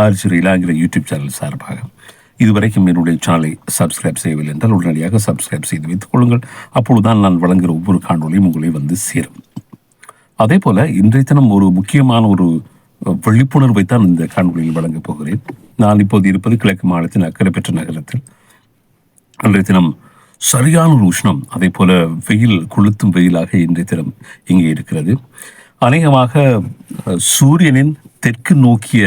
RJ இலாங்கிற YouTube channel சார்பாக இதுவரைக்கும் என்னுடைய சேனலை சப்ஸ்கிரைப் செய்யவில்லை என்றால் உடனடியாக சப்ஸ்கிரைப் செய்து வைத்துக் கொள்ளுங்கள். அப்பொழுதுதான் நான் வழங்குகிற ஒவ்வொரு காணொலியும் உங்களை வந்து சேரும். அதே போல இன்றைய தினம் ஒரு முக்கியமான ஒரு விழிப்புணர்வை தான் இந்த காணொலியில் வழங்கப் போகிறேன். நான் இப்போது இருப்பது கிழக்கு மாநிலத்தின் அக்கறை பெற்ற நகரத்தில். அன்றைய தினம் சரியான ஒரு உஷ்ணம், அதே போல வெயில், கொளுத்தும் வெயிலாக இன்றைய தினம் இங்கே இருக்கிறது. அநேகமாக சூரியனின் தெற்கு நோக்கிய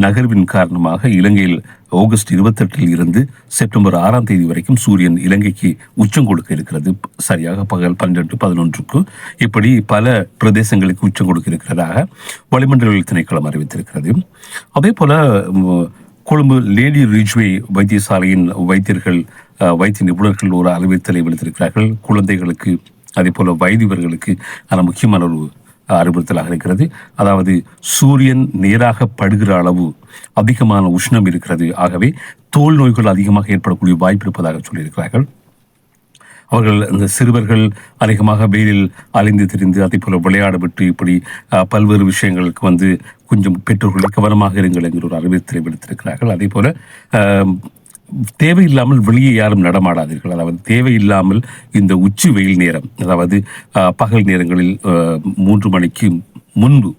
நகர்வின் காரணமாக இலங்கையில் ஆகஸ்ட் 28 இருந்து செப்டம்பர் 6 வரைக்கும் சூரியன் இலங்கைக்கு உச்சம் கொடுக்க இருக்கிறது. சரியாக பகல் 12-11 இப்படி பல பிரதேசங்களுக்கு உச்சம் கொடுக்க இருக்கிறதாக வளிமண்டல திணைக்களம் அறிவித்திருக்கிறது. அதே போல கொழும்பு லேடி ரிஜ்வே வைத்தியசாலையின் வைத்திய நிபுணர்கள் ஒரு அறிவித்தலை விடுத்திருக்கிறார்கள். குழந்தைகளுக்கு அதே போல வயதிவர்களுக்கு முக்கியமான ஒரு அறிவுறுத்தலாக இருக்கிறது. அதாவது சூரியன் நேராக படுகிற அளவு அதிகமான உஷ்ணம் இருக்கிறது. ஆகவே தோல் நோய்கள் அதிகமாக ஏற்படக்கூடிய வாய்ப்பு இருப்பதாக சொல்லியிருக்கிறார்கள். அவர்கள் இந்த சிறுவர்கள் அதிகமாக வெயிலில் அலைந்து திரிந்து அதே போல விளையாட விட்டு இப்படி பல்வேறு விஷயங்களுக்கு கொஞ்சம் பெற்றோர்களை கவனமாக இருங்கள் என்கிற ஒரு அறிவித்தலை விடுத்திருக்கிறார்கள். அதே போல தேவையில்லாமல் வெளியே யாரும் நடமாடாதீர்கள். அதாவது தேவையில்லாமல் இந்த உச்சி வெயில் நேரம், அதாவது பகல் நேரங்களில் 3 மணிக்கு முன்பு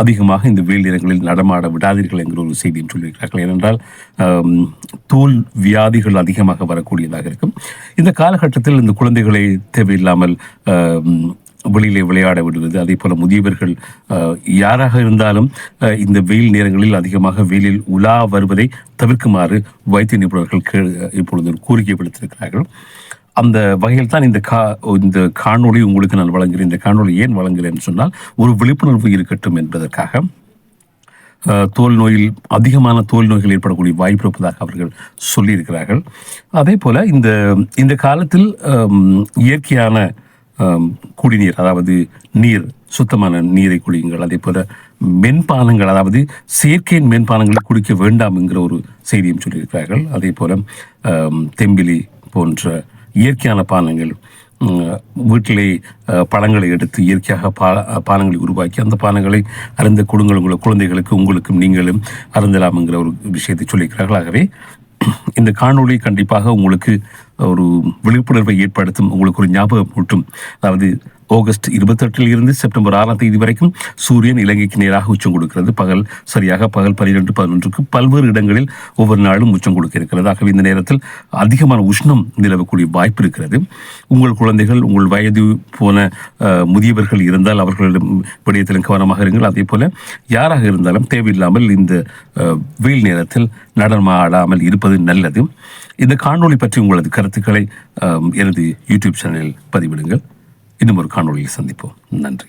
அதிகமாக இந்த வெயில் நேரங்களில் நடமாட விடாதீர்கள் என்கிற ஒரு செய்தியும் சொல்லியிருக்கிறார்கள். ஏனென்றால் தோல் வியாதிகள் அதிகமாக வரக்கூடியதாக இருக்கும். இந்த காலகட்டத்தில் இந்த குழந்தைகளை தேவையில்லாமல் வெளியிலே விளையாட விடுவது, அதே போல முதியவர்கள் யாராக இருந்தாலும் இந்த வெயில் நேரங்களில் அதிகமாக வெயிலில் உலா வருவதை தவிர்க்குமாறு வைத்திய நிபுணர்கள் இப்பொழுது கோரிக்கை விடுத்திருக்கிறார்கள். அந்த வகையில் தான் இந்த காணொளி உங்களுக்கு நான் வழங்குகிறேன். இந்த காணொளி ஏன் வழங்குகிறேன் சொன்னால், ஒரு விழிப்புணர்வு இருக்கட்டும் என்பதற்காக. தோல் நோயில் அதிகமான தோல் நோய்கள் ஏற்படக்கூடிய வாய்ப்பு இருப்பதாக அவர்கள் சொல்லியிருக்கிறார்கள். அதே போல இந்த காலத்தில் இயற்கையான குடிநீர், அதாவது நீர், சுத்தமான நீரை குடியுங்கள். அதே போல மென்பானங்கள், அதாவது செயற்கையின் மென்பானங்களை குடிக்க வேண்டாம் என்கிற ஒரு செய்தியும் சொல்லியிருக்கிறார்கள். அதே போல தெம்பிலி போன்ற இயற்கையான பானங்கள், வீட்டிலே பழங்களை எடுத்து இயற்கையாக பானங்களை உருவாக்கி அந்த பானங்களை அருந்த கொடுங்கள். உங்கள் குழந்தைகளுக்கு, உங்களுக்கும் நீங்களும் அருந்தலாம் என்கிற ஒரு விஷயத்தை சொல்லியிருக்கிறார்கள். ஆகவே இந்த காணொளி கண்டிப்பாக உங்களுக்கு ஒரு விழிப்புணர்வை ஏற்படுத்தும், உங்களுக்கு ஒரு ஞாபகம் ஊட்டும். அதாவது ஆகஸ்ட் 28 இருந்து செப்டம்பர் 6 வரைக்கும் சூரியன் இலங்கைக்கு நேராக உச்சம் கொடுக்கிறது. சரியாக பகல் 12-11 பல்வேறு இடங்களில் ஒவ்வொரு நாளும் உச்சம் கொடுக்க இருக்கிறது. ஆகவே இந்த நேரத்தில் அதிகமான உஷ்ணம் நிலவக்கூடிய வாய்ப்பு இருக்கிறது. உங்கள் குழந்தைகள், உங்கள் வயது போன முதியவர்கள் இருந்தால் அவர்களிடம் விடயத்திலும் கவனமாக இருங்கள். அதே போல யாராக இருந்தாலும் தேவையில்லாமல் இந்த வெயில் நேரத்தில் நடனமாடாமல் இருப்பது நல்லது. இந்த காணொளி பற்றி உங்களது கருத்துக்களை எனது யூடியூப் சேனலில் பதிவிடுங்கள். இன்னும் ஒரு காணொளியில் சந்திப்போம். நன்றி.